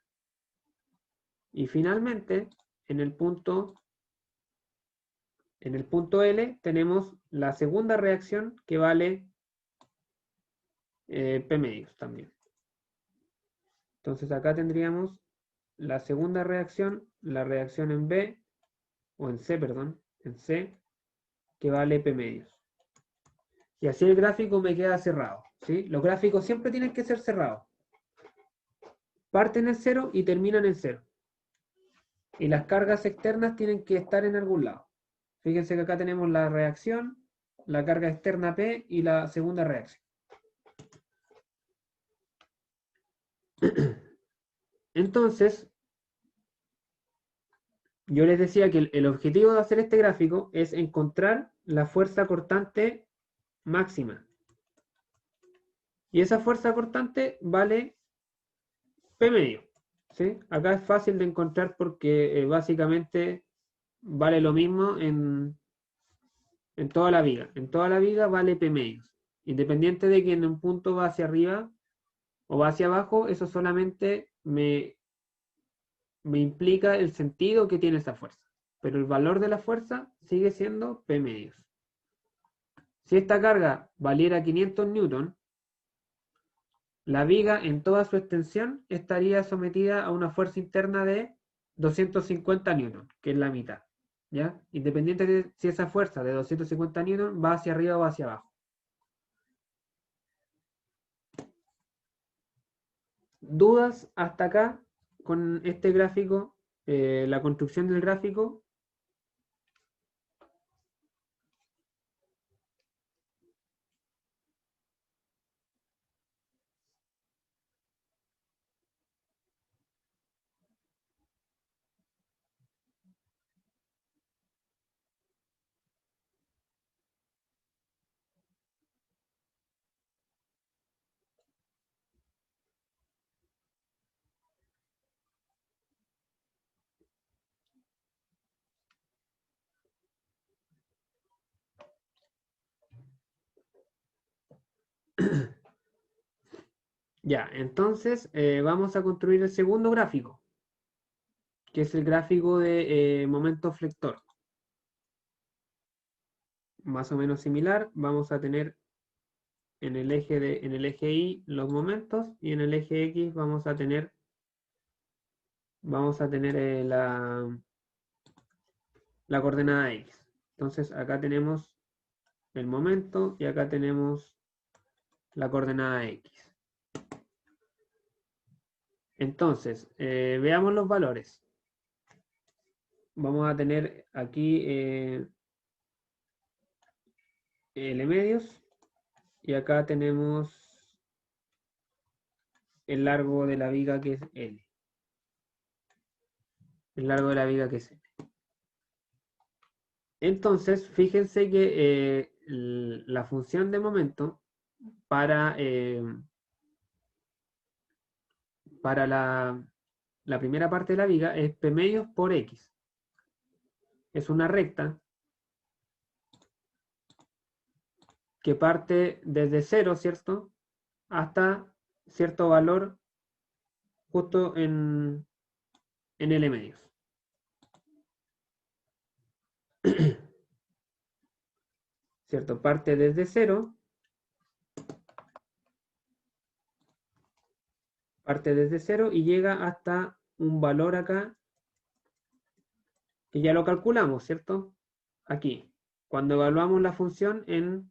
Y finalmente, en el punto L tenemos la segunda reacción que vale P medios también. Entonces acá tendríamos la segunda reacción, la reacción en B, o en C, perdón, en C, que vale P medios. Y así el gráfico me queda cerrado, ¿sí? Los gráficos siempre tienen que ser cerrados. Parten en 0 y terminan en 0. Y las cargas externas tienen que estar en algún lado. Fíjense que acá tenemos la reacción, la carga externa P y la segunda reacción. Entonces, yo les decía que el objetivo de hacer este gráfico es encontrar la fuerza cortante máxima. Y esa fuerza cortante vale P medio. ¿Sí? Acá es fácil de encontrar porque básicamente vale lo mismo en toda la viga. En toda la viga vale P medios. Independiente de que en un punto va hacia arriba o va hacia abajo, eso solamente me implica el sentido que tiene esa fuerza. Pero el valor de la fuerza sigue siendo P medios. Si esta carga valiera 500 newton, la viga en toda su extensión estaría sometida a una fuerza interna de 250 newton, que es la mitad. ¿Ya? Independiente de si esa fuerza de 250 newton va hacia arriba o hacia abajo. ¿Dudas hasta acá con este gráfico? La construcción del gráfico. Ya, entonces vamos a construir el segundo gráfico, que es el gráfico de momento flector. Más o menos similar, vamos a tener en el eje Y los momentos y en el eje X vamos a tener la coordenada X. Entonces acá tenemos el momento y acá tenemos la coordenada X. Entonces, veamos los valores. Vamos a tener aquí L medios y acá tenemos el largo de la viga que es L. El largo de la viga que es L. Entonces, fíjense que la función de momento para la primera parte de la viga es P medios por X. Es una recta que parte desde 0, ¿cierto? Hasta cierto valor justo en L medios. ¿Cierto? Parte desde 0. Parte desde 0 y llega hasta un valor acá que ya lo calculamos, ¿cierto? Aquí. Cuando evaluamos la función en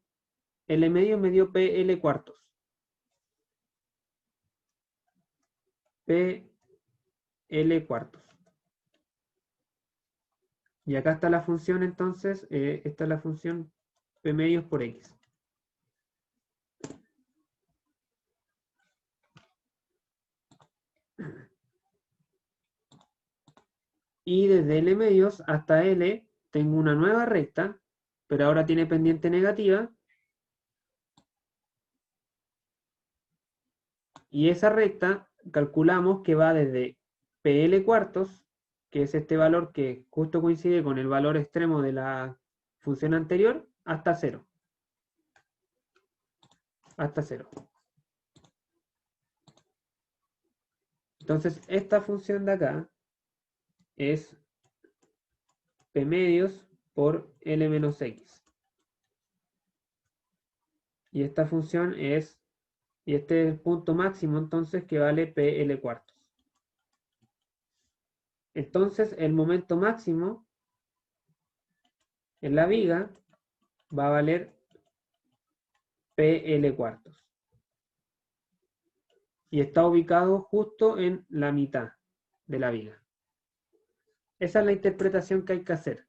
L medio me dio PL cuartos. PL cuartos. Y acá está la función entonces, esta es la función P medios por X. Y desde L medios hasta L tengo una nueva recta, pero ahora tiene pendiente negativa. Y esa recta calculamos que va desde PL cuartos, que es este valor que justo coincide con el valor extremo de la función anterior, hasta 0. Hasta 0. Entonces, esta función de acá es P medios por L menos X. Y esta función es, y este es el punto máximo entonces que vale PL cuartos. Entonces, el momento máximo en la viga va a valer PL cuartos. Y está ubicado justo en la mitad de la viga. Esa es la interpretación que hay que hacer.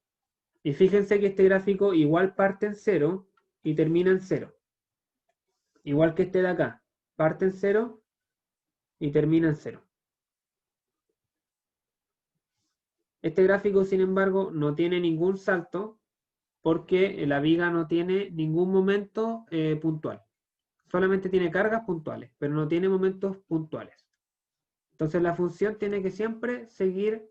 Y fíjense que este gráfico igual parte en 0 y termina en 0. Igual que este de acá. Parte en 0 y termina en 0. Este gráfico, sin embargo, no tiene ningún salto porque la viga no tiene ningún momento puntual. Solamente tiene cargas puntuales, pero no tiene momentos puntuales. Entonces la función tiene que siempre seguir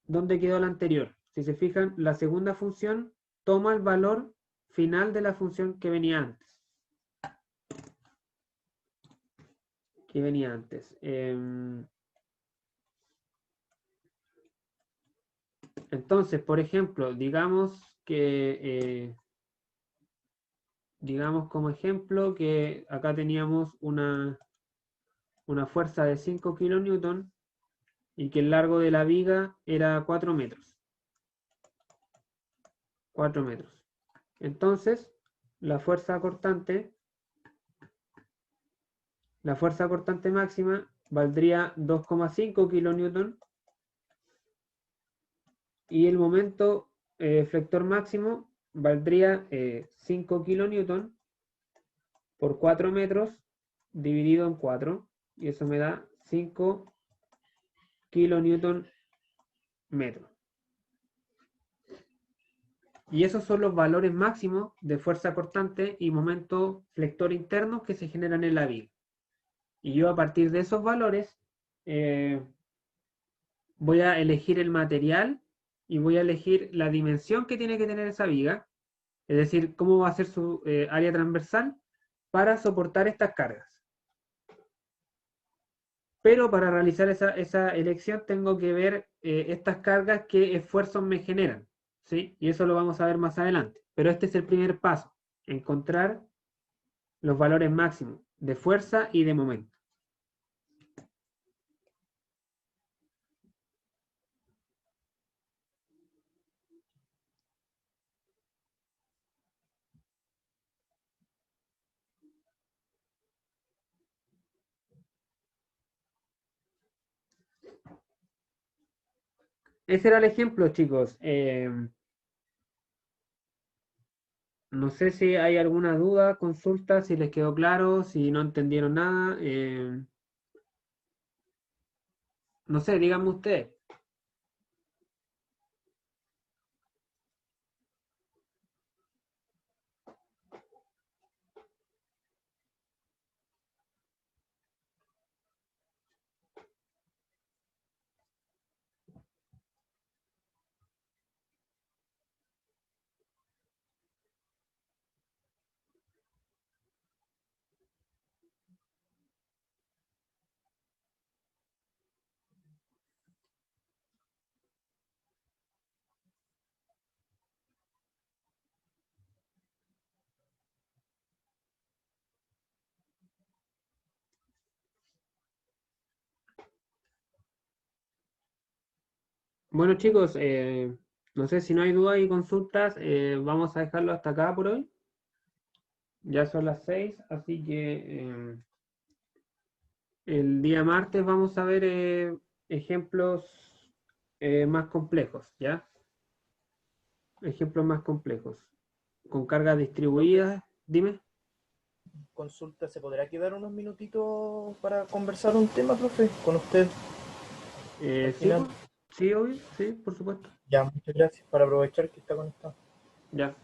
donde quedó la anterior. Si se fijan, la segunda función toma el valor final de la función que venía antes. Entonces, por ejemplo, digamos como ejemplo que acá teníamos una fuerza de 5 kilonewton y que el largo de la viga era 4 metros. 4 metros. Entonces, la fuerza cortante máxima valdría 2,5 kilonewton y el momento flector máximo valdría 5 kilonewton por 4 metros dividido en 4 y eso me da 5 kilonewton metro. Y esos son los valores máximos de fuerza cortante y momento flector interno que se generan en la viga. Y yo a partir de esos valores voy a elegir el material y voy a elegir la dimensión que tiene que tener esa viga, es decir, cómo va a ser su área transversal para soportar estas cargas. Pero para realizar esa elección tengo que ver estas cargas, qué esfuerzos me generan, ¿sí? Y eso lo vamos a ver más adelante. Pero este es el primer paso, encontrar los valores máximos de fuerza y de momento. Ese era el ejemplo, chicos. No sé si hay alguna duda, consulta, si les quedó claro, si no entendieron nada. No sé, díganme ustedes. Bueno, chicos, no sé si no hay dudas y consultas, vamos a dejarlo hasta acá por hoy. Ya son las 6, así que el día martes vamos a ver ejemplos más complejos, ¿ya? Ejemplos más complejos. Con cargas Profe, distribuidas, dime. consulta, ¿se podrá quedar unos minutitos para conversar un tema, profe, con usted al Sí, final? pues, sí, obvio, sí, por supuesto. Ya, muchas gracias para aprovechar que está conectado. Ya.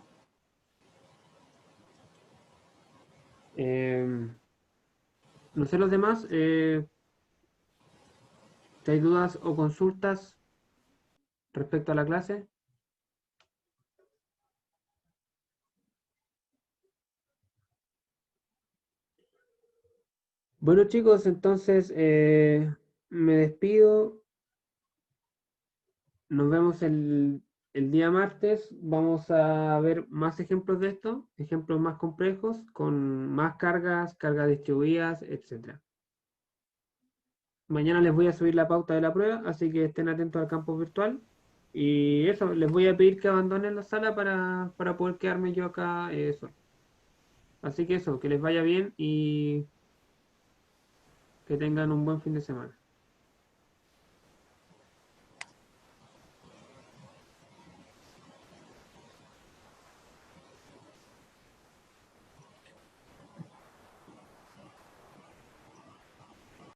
Em, no sé los demás, si hay dudas o consultas respecto a la clase. Bueno, chicos, entonces me despido. Nos vemos el día martes. Vamos a ver más ejemplos de esto, ejemplos más complejos, con más cargas, cargas distribuidas, etcétera. Mañana les voy a subir la pauta de la prueba, así que estén atentos al campo virtual. Y eso, les voy a pedir que abandonen la sala para poder quedarme yo acá solo. Así que eso, que les vaya bien y que tengan un buen fin de semana.